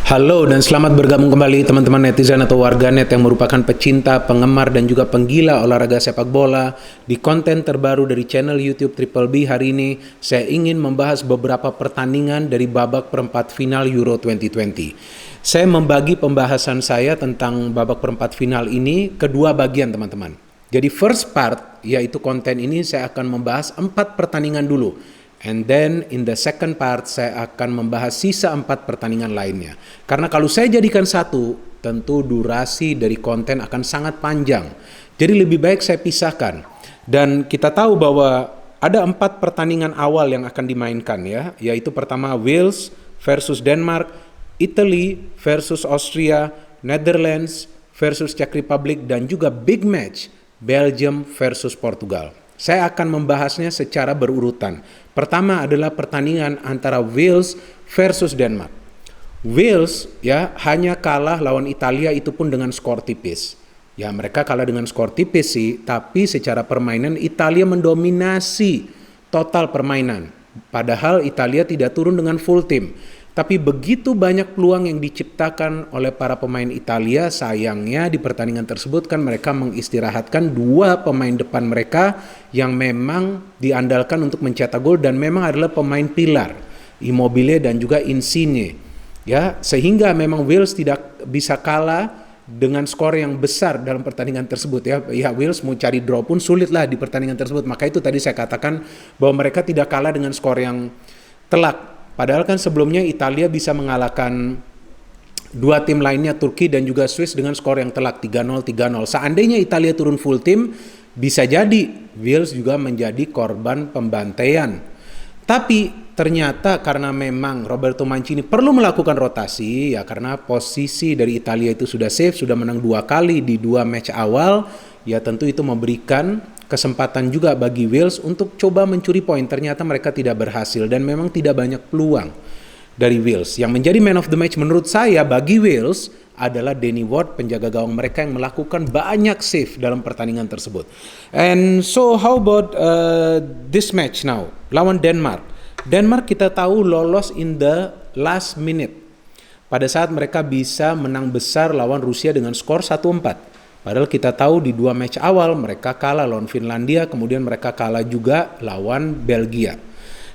Halo dan selamat bergabung kembali teman-teman netizen atau warganet yang merupakan pecinta, penggemar dan juga penggila olahraga sepak bola. Di konten terbaru dari channel YouTube Triple B hari ini, saya ingin membahas beberapa pertandingan dari babak perempat final Euro 2020. Saya membagi pembahasan saya tentang babak perempat final ini ke dua bagian teman-teman. Jadi first part, yaitu konten ini saya akan membahas 4 pertandingan dulu. And then in the second part saya akan membahas sisa 4 pertandingan lainnya. Karena kalau saya jadikan satu, tentu durasi dari konten akan sangat panjang. Jadi lebih baik saya pisahkan. Dan kita tahu bahwa ada 4 pertandingan awal yang akan dimainkan ya. Yaitu pertama Wales versus Denmark, Italy versus Austria, Netherlands versus Czech Republic, dan juga big match Belgium versus Portugal. Saya akan membahasnya secara berurutan. Pertama adalah pertandingan antara Wales versus Denmark. Wales ya hanya kalah lawan Italia, itu pun dengan skor tipis. Ya mereka kalah dengan skor tipis sih, tapi secara permainan Italia mendominasi total permainan. Padahal Italia tidak turun dengan full tim. Tapi begitu banyak peluang yang diciptakan oleh para pemain Italia, sayangnya di pertandingan tersebut kan mereka mengistirahatkan 2 pemain depan mereka yang memang diandalkan untuk mencetak gol dan memang adalah pemain pilar, Immobile dan juga Insigne. Ya, sehingga memang Wales tidak bisa kalah dengan skor yang besar dalam pertandingan tersebut ya. Ya Wales mau cari draw pun sulit lah di pertandingan tersebut. Maka itu tadi saya katakan bahwa mereka tidak kalah dengan skor yang telak. Padahal kan sebelumnya Italia bisa mengalahkan 2 tim lainnya, Turki dan juga Swiss, dengan skor yang telak 3-0, 3-0. Seandainya Italia turun full tim, bisa jadi Wales juga menjadi korban pembantaian. Tapi ternyata karena memang Roberto Mancini perlu melakukan rotasi, ya karena posisi dari Italia itu sudah safe, sudah menang 2 kali di 2 match awal, ya tentu itu memberikan kesempatan juga bagi Wales untuk coba mencuri poin. Ternyata mereka tidak berhasil dan memang tidak banyak peluang dari Wales. Yang menjadi man of the match menurut saya bagi Wales adalah Danny Ward, penjaga gawang mereka yang melakukan banyak save dalam pertandingan tersebut. And so how about this match now lawan Denmark? Denmark kita tahu lolos in the last minute pada saat mereka bisa menang besar lawan Rusia dengan skor 1-4. Padahal kita tahu di 2 match awal mereka kalah lawan Finlandia, kemudian mereka kalah juga lawan Belgia.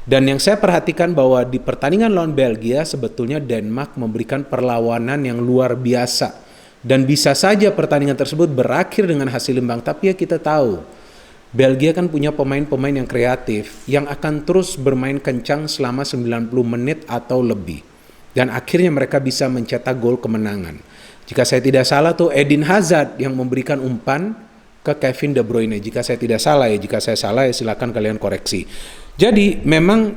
Dan yang saya perhatikan bahwa di pertandingan lawan Belgia sebetulnya Denmark memberikan perlawanan yang luar biasa. Dan bisa saja pertandingan tersebut berakhir dengan hasil imbang, tapi ya kita tahu Belgia kan punya pemain-pemain yang kreatif yang akan terus bermain kencang selama 90 menit atau lebih. Dan akhirnya mereka bisa mencetak gol kemenangan. Jika saya tidak salah tuh Eden Hazard yang memberikan umpan ke Kevin De Bruyne. Jika saya tidak salah ya, jika saya salah ya silakan kalian koreksi. Jadi memang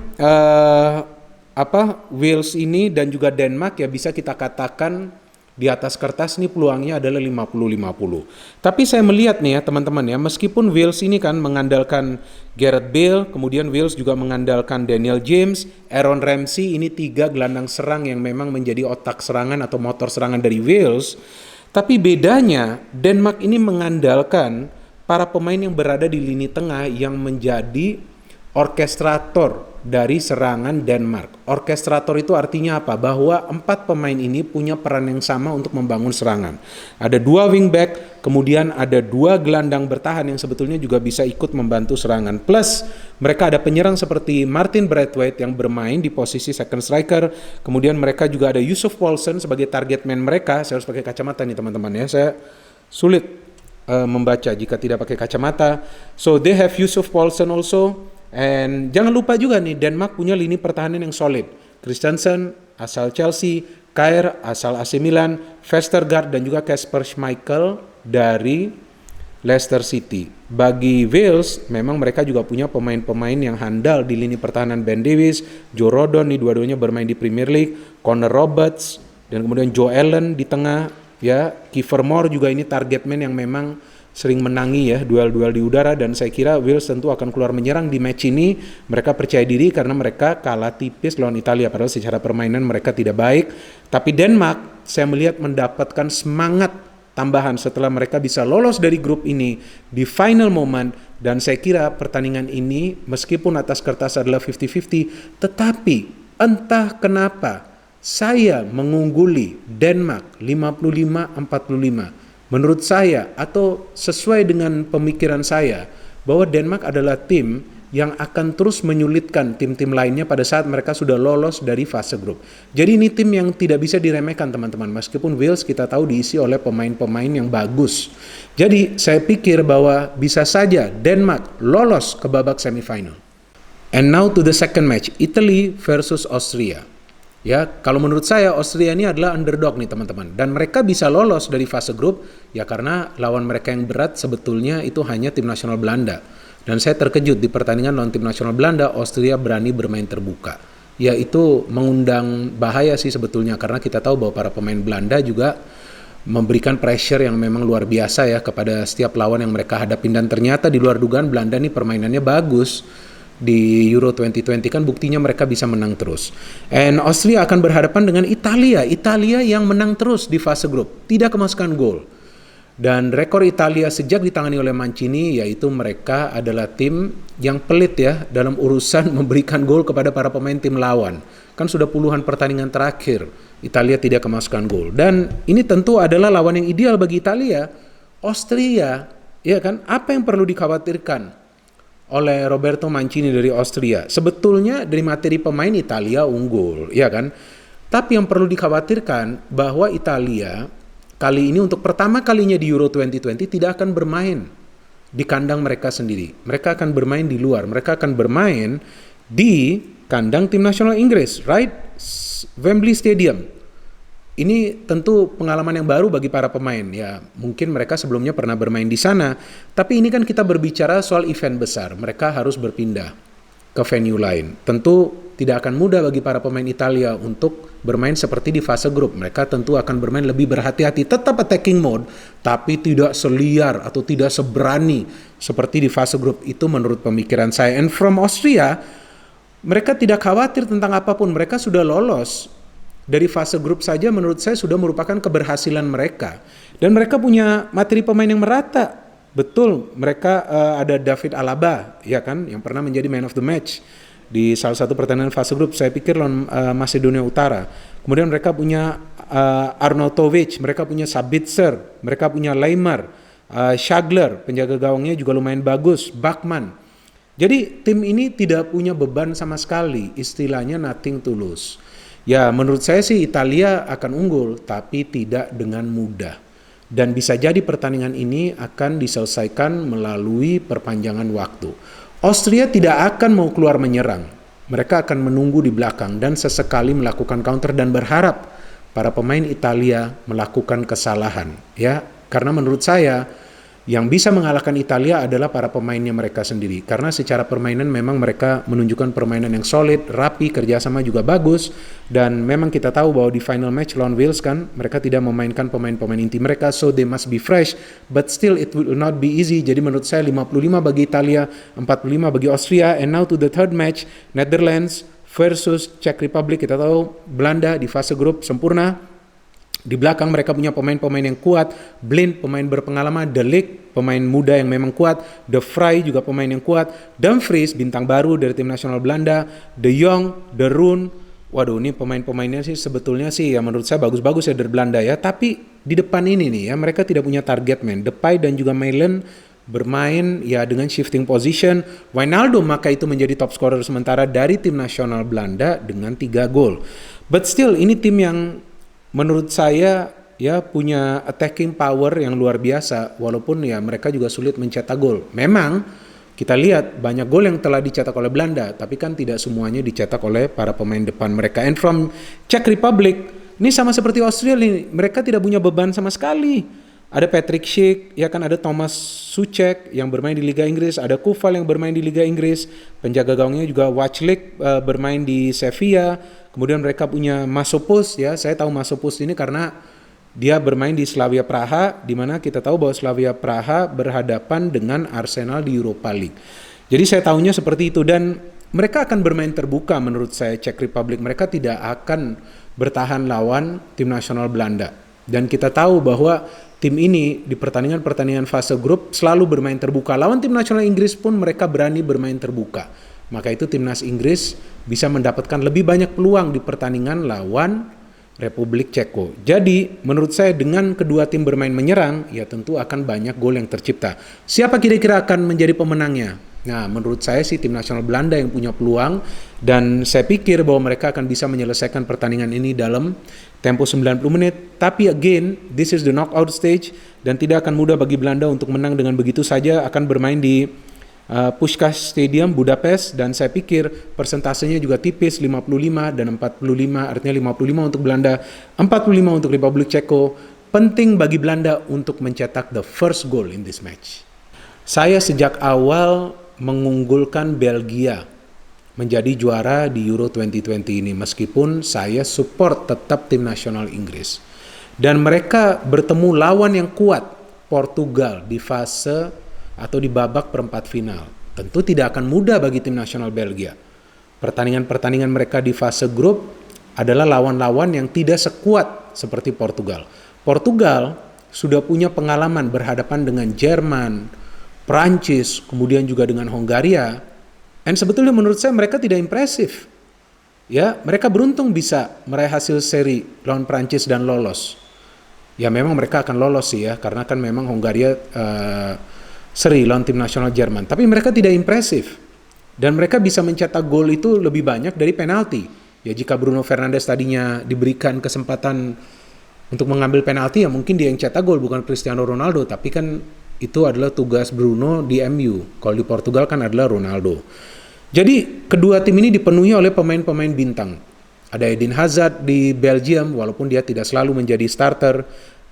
Wales ini dan juga Denmark ya bisa kita katakan di atas kertas ini peluangnya adalah 50-50. Tapi saya melihat nih ya teman-teman ya, meskipun Wales ini kan mengandalkan Gareth Bale, kemudian Wales juga mengandalkan Daniel James, Aaron Ramsey, ini 3 gelandang serang yang memang menjadi otak serangan atau motor serangan dari Wales. Tapi bedanya Denmark ini mengandalkan para pemain yang berada di lini tengah yang menjadi orkestrator dari serangan Denmark. Orkestrator itu artinya apa? Bahwa 4 pemain ini punya peran yang sama untuk membangun serangan. Ada 2 wingback, kemudian ada 2 gelandang bertahan yang sebetulnya juga bisa ikut membantu serangan. Plus mereka ada penyerang seperti Martin Braithwaite yang bermain di posisi second striker. Kemudian mereka juga ada Yusuf Poulsen sebagai target man mereka. Saya harus pakai kacamata nih teman-teman ya. Saya sulit membaca jika tidak pakai kacamata. So they have Yusuf Poulsen also. And jangan lupa juga nih Denmark punya lini pertahanan yang solid. Christensen asal Chelsea, Kjaer asal AC Milan, Vestergaard dan juga Kasper Schmeichel dari Leicester City. Bagi Wales memang mereka juga punya pemain-pemain yang handal di lini pertahanan. Ben Davies, Joe Rodon nih dua-duanya bermain di Premier League, Connor Roberts dan kemudian Joe Allen di tengah ya. Kiefer Moore juga ini target man yang memang sering menangi ya duel-duel di udara, dan saya kira Wales tentu akan keluar menyerang di match ini. Mereka percaya diri karena mereka kalah tipis lawan Italia, padahal secara permainan mereka tidak baik. Tapi Denmark saya melihat mendapatkan semangat tambahan setelah mereka bisa lolos dari grup ini di final moment, dan saya kira pertandingan ini meskipun atas kertas adalah 50-50, tetapi entah kenapa saya mengungguli Denmark 55-45. Menurut saya atau sesuai dengan pemikiran saya bahwa Denmark adalah tim yang akan terus menyulitkan tim-tim lainnya pada saat mereka sudah lolos dari fase grup. Jadi ini tim yang tidak bisa diremehkan teman-teman. Meskipun Wales kita tahu diisi oleh pemain-pemain yang bagus. Jadi saya pikir bahwa bisa saja Denmark lolos ke babak semifinal. And now to the second match, Italy versus Austria. Ya, kalau menurut saya Austria ini adalah underdog nih teman-teman. Dan mereka bisa lolos dari fase grup ya karena lawan mereka yang berat sebetulnya itu hanya tim nasional Belanda. Dan saya terkejut di pertandingan lawan tim nasional Belanda, Austria berani bermain terbuka. Ya itu mengundang bahaya sih sebetulnya karena kita tahu bahwa para pemain Belanda juga memberikan pressure yang memang luar biasa ya kepada setiap lawan yang mereka hadapin. Dan ternyata di luar dugaan Belanda nih permainannya bagus. Di Euro 2020 kan buktinya mereka bisa menang terus. And Austria akan berhadapan dengan Italia yang menang terus di fase grup, tidak kemasukan gol. Dan rekor Italia sejak ditangani oleh Mancini yaitu mereka adalah tim yang pelit ya dalam urusan memberikan gol kepada para pemain tim lawan. Kan sudah puluhan pertandingan terakhir Italia tidak kemasukan gol. Dan ini tentu adalah lawan yang ideal bagi Italia. Austria, ya kan? Apa yang perlu dikhawatirkan oleh Roberto Mancini dari Austria? Sebetulnya dari materi pemain Italia unggul, ya kan? Tapi yang perlu dikhawatirkan bahwa Italia kali ini untuk pertama kalinya di Euro 2020 tidak akan bermain di kandang mereka sendiri. Mereka akan bermain di luar. Mereka akan bermain di kandang tim nasional Inggris, right? Wembley Stadium. Ini tentu pengalaman yang baru bagi para pemain. Ya, mungkin mereka sebelumnya pernah bermain di sana, tapi ini kan kita berbicara soal event besar. Mereka harus berpindah ke venue lain. Tentu tidak akan mudah bagi para pemain Italia untuk bermain seperti di fase grup. Mereka tentu akan bermain lebih berhati-hati, tetap attacking mode, tapi tidak seliar atau tidak seberani seperti di fase grup. Itu menurut pemikiran saya. And from Austria, mereka tidak khawatir tentang apapun. Mereka sudah lolos dari fase grup saja menurut saya sudah merupakan keberhasilan mereka. Dan mereka punya materi pemain yang merata. Betul, mereka ada David Alaba, ya kan, yang pernah menjadi man of the match di salah satu pertandingan fase grup, saya pikir lawan Macedonia Utara. Kemudian mereka punya Arnautovic, mereka punya Sabitzer, mereka punya Leymar, Schagler, penjaga gawangnya juga lumayan bagus, Bachmann. Jadi tim ini tidak punya beban sama sekali, istilahnya nothing to lose. Ya menurut saya sih Italia akan unggul, tapi tidak dengan mudah. Dan bisa jadi pertandingan ini akan diselesaikan melalui perpanjangan waktu. Austria tidak akan mau keluar menyerang. Mereka akan menunggu di belakang dan sesekali melakukan counter dan berharap para pemain Italia melakukan kesalahan. Ya, karena menurut saya yang bisa mengalahkan Italia adalah para pemainnya mereka sendiri. Karena secara permainan memang mereka menunjukkan permainan yang solid, rapi, kerjasama juga bagus. Dan memang kita tahu bahwa di final match lawan Wales kan, mereka tidak memainkan pemain-pemain inti mereka, so they must be fresh. But still it will not be easy. Jadi menurut saya 55 bagi Italia, 45 bagi Austria. And now to the third match, Netherlands versus Czech Republic. Kita tahu Belanda di fase grup sempurna. Di belakang mereka punya pemain-pemain yang kuat, Blind pemain berpengalaman, De Ligt pemain muda yang memang kuat, De Vrij juga pemain yang kuat, Dumfries bintang baru dari tim nasional Belanda, De Jong, De Roon. Waduh, ini pemain-pemainnya sih sebetulnya sih ya menurut saya bagus-bagus ya dari Belanda ya, tapi di depan ini nih ya mereka tidak punya target man. Depay dan juga Malen bermain ya dengan shifting position. Wijnaldum maka itu menjadi top scorer sementara dari tim nasional Belanda dengan 3 gol. But still ini tim yang menurut saya ya punya attacking power yang luar biasa walaupun ya mereka juga sulit mencetak gol. Memang kita lihat banyak gol yang telah dicetak oleh Belanda tapi kan tidak semuanya dicetak oleh para pemain depan mereka. And from Czech Republic ini sama seperti Austria nih, mereka tidak punya beban sama sekali. Ada Patrick Schick, ya kan ada Thomas Soucek yang bermain di Liga Inggris, ada Koval yang bermain di Liga Inggris, penjaga gawangnya juga Wachlik bermain di Sevilla. Kemudian mereka punya Masopust ya, saya tahu Masopust ini karena dia bermain di Slavia Praha, di mana kita tahu bahwa Slavia Praha berhadapan dengan Arsenal di Europa League. Jadi saya tahunya seperti itu dan mereka akan bermain terbuka menurut saya Czech Republic. Mereka tidak akan bertahan lawan tim nasional Belanda. Dan kita tahu bahwa tim ini di pertandingan-pertandingan fase grup selalu bermain terbuka. Lawan tim nasional Inggris pun mereka berani bermain terbuka. maka itu timnas Inggris bisa mendapatkan lebih banyak peluang di pertandingan lawan Republik Ceko. Jadi menurut saya dengan kedua tim bermain menyerang, ya tentu akan banyak gol yang tercipta. Siapa kira-kira akan menjadi pemenangnya? Nah, menurut saya sih tim nasional Belanda yang punya peluang, dan saya pikir bahwa mereka akan bisa menyelesaikan pertandingan ini dalam tempo 90 menit. Tapi again, this is the knockout stage dan tidak akan mudah bagi Belanda untuk menang dengan begitu saja. Akan bermain di Puskás Stadium Budapest, dan saya pikir persentasenya juga tipis, 55 dan 45, artinya 55 untuk Belanda, 45 untuk Republik Ceko. Penting bagi Belanda untuk mencetak the first goal in this match. Saya sejak awal mengunggulkan Belgia menjadi juara di Euro 2020 ini, meskipun saya support tetap tim nasional Inggris. Dan mereka bertemu lawan yang kuat, Portugal, di fase atau di babak perempat final. Tentu tidak akan mudah bagi tim nasional Belgia. Pertandingan-pertandingan mereka di fase grup adalah lawan-lawan yang tidak sekuat seperti Portugal. Portugal sudah punya pengalaman berhadapan dengan Jerman, Prancis, kemudian juga dengan Hongaria. Dan sebetulnya menurut saya mereka tidak impresif. Ya, mereka beruntung bisa meraih hasil seri lawan Prancis dan lolos. Ya memang mereka akan lolos sih ya, karena kan memang Hongaria seri lawan tim nasional Jerman. Tapi mereka tidak impresif. Dan mereka bisa mencetak gol itu lebih banyak dari penalti. Ya jika Bruno Fernandes tadinya diberikan kesempatan untuk mengambil penalti, ya mungkin dia yang cetak gol, bukan Cristiano Ronaldo. Tapi kan itu adalah tugas Bruno di MU. Kalau di Portugal kan adalah Ronaldo. Jadi kedua tim ini dipenuhi oleh pemain-pemain bintang. Ada Eden Hazard di Belgium, walaupun dia tidak selalu menjadi starter.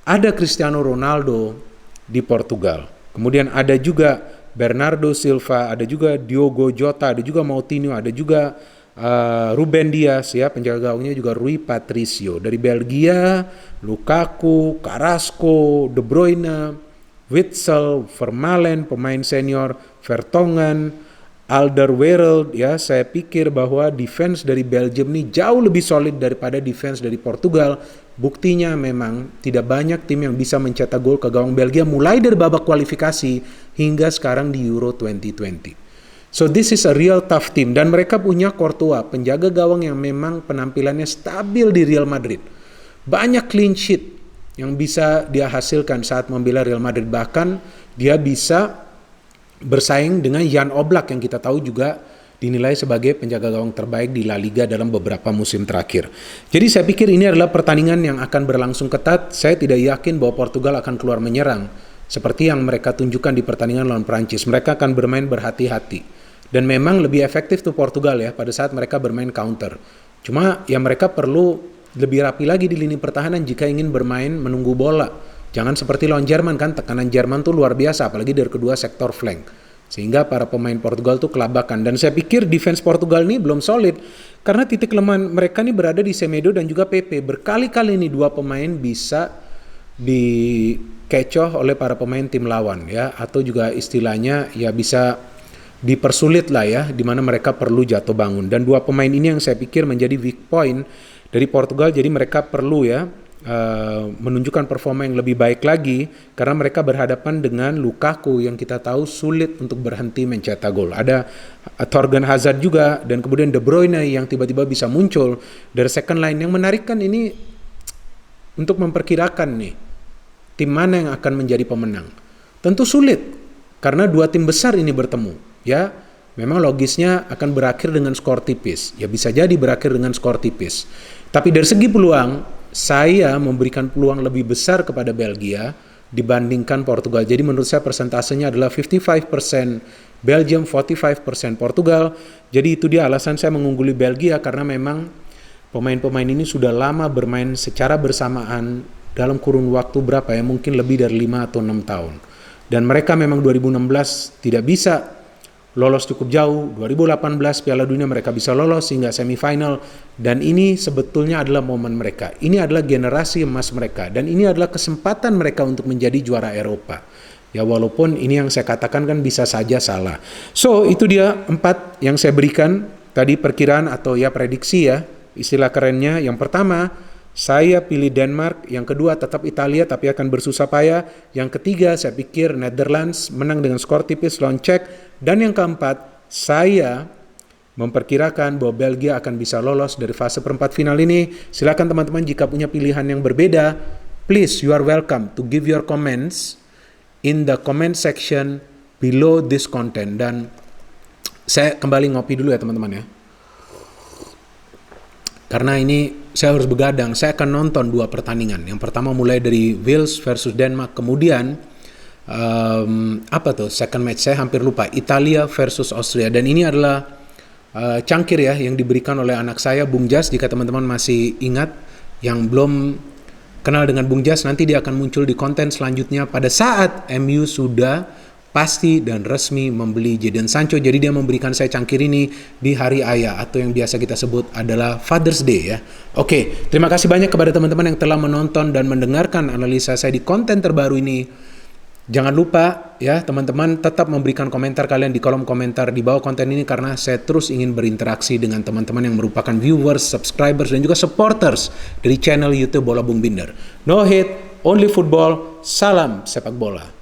Ada Cristiano Ronaldo di Portugal. Kemudian ada juga Bernardo Silva, ada juga Diogo Jota, ada juga Moutinho, ada juga Ruben Dias, ya penjaga gawangnya juga Rui Patricio. Dari Belgia, Lukaku, Carrasco, De Bruyne, Witsel, Vermaelen, pemain senior, Vertonghen, Alderweireld. Ya, saya pikir bahwa defense dari Belgium ini jauh lebih solid daripada defense dari Portugal. Buktinya memang tidak banyak tim yang bisa mencetak gol ke gawang Belgia mulai dari babak kualifikasi hingga sekarang di Euro 2020. So this is a real tough team, dan mereka punya Courtois, penjaga gawang yang memang penampilannya stabil di Real Madrid. Banyak clean sheet yang bisa dia hasilkan saat membela Real Madrid. Bahkan dia bisa bersaing dengan Jan Oblak yang kita tahu juga dinilai sebagai penjaga gawang terbaik di La Liga dalam beberapa musim terakhir. Jadi saya pikir ini adalah pertandingan yang akan berlangsung ketat. Saya tidak yakin bahwa Portugal akan keluar menyerang seperti yang mereka tunjukkan di pertandingan lawan Prancis. Mereka akan bermain berhati-hati. Dan memang lebih efektif tuh Portugal ya pada saat mereka bermain counter. Cuma ya mereka perlu lebih rapi lagi di lini pertahanan jika ingin bermain menunggu bola. Jangan seperti lawan Jerman kan, tekanan Jerman tuh luar biasa, apalagi dari kedua sektor flank. Sehingga para pemain Portugal tuh kelabakan. Dan saya pikir defense Portugal ini belum solid, karena titik kelemahan mereka ini berada di Semedo dan juga Pepe. Berkali-kali ini dua pemain bisa dikecoh oleh para pemain tim lawan ya, atau juga istilahnya ya bisa dipersulit lah ya, di mana mereka perlu jatuh bangun. Dan dua pemain ini yang saya pikir menjadi weak point dari Portugal. Jadi mereka perlu ya menunjukkan performa yang lebih baik lagi, karena mereka berhadapan dengan Lukaku yang kita tahu sulit untuk berhenti mencetak gol. Ada Thorgan Hazard juga, dan kemudian De Bruyne yang tiba-tiba bisa muncul dari second line. Yang menarik kan ini untuk memperkirakan nih tim mana yang akan menjadi pemenang. Tentu sulit karena dua tim besar ini bertemu ya. Memang logisnya akan berakhir dengan skor tipis. Ya bisa jadi berakhir dengan skor tipis. Tapi dari segi peluang, saya memberikan peluang lebih besar kepada Belgia dibandingkan Portugal. Jadi menurut saya persentasenya adalah 55% Belgium, 45% Portugal. Jadi itu dia alasan saya mengungguli Belgia, karena memang pemain-pemain ini sudah lama bermain secara bersamaan dalam kurun waktu berapa ya, mungkin lebih dari 5 atau 6 tahun. Dan mereka memang 2016 tidak bisa lolos cukup jauh. 2018 Piala Dunia mereka bisa lolos hingga semifinal, dan ini sebetulnya adalah momen mereka. Ini adalah generasi emas mereka, dan ini adalah kesempatan mereka untuk menjadi juara Eropa. Ya walaupun ini yang saya katakan kan bisa saja salah. So itu dia 4 yang saya berikan tadi, perkiraan atau ya prediksi ya, istilah kerennya. Yang pertama, saya pilih Denmark. Yang kedua tetap Italia tapi akan bersusah payah. Yang ketiga saya pikir Netherlands menang dengan skor tipis lawan Czech. Dan yang keempat, saya memperkirakan bahwa Belgia akan bisa lolos dari fase perempat final ini. Silakan teman-teman jika punya pilihan yang berbeda, please you are welcome to give your comments in the comment section below this content. Dan saya kembali ngopi dulu ya teman-teman ya. Karena ini saya harus begadang, saya akan nonton 2 pertandingan. Yang pertama mulai dari Wales versus Denmark, kemudian second match saya hampir lupa, Italia versus Austria. Dan ini adalah cangkir ya yang diberikan oleh anak saya, Bung Jas. Jika teman-teman masih ingat, yang belum kenal dengan Bung Jas, nanti dia akan muncul di konten selanjutnya pada saat MU sudah pasti dan resmi membeli Jadon Sancho. Jadi dia memberikan saya cangkir ini di hari ayah, atau yang biasa kita sebut adalah Father's Day ya. Oke, terima kasih banyak kepada teman-teman yang telah menonton dan mendengarkan analisa saya di konten terbaru ini. Jangan lupa ya teman-teman tetap memberikan komentar kalian di kolom komentar di bawah konten ini, karena saya terus ingin berinteraksi dengan teman-teman yang merupakan viewers, subscribers, dan juga supporters dari channel YouTube Bola Bung Binder. No hate, only football, salam sepak bola.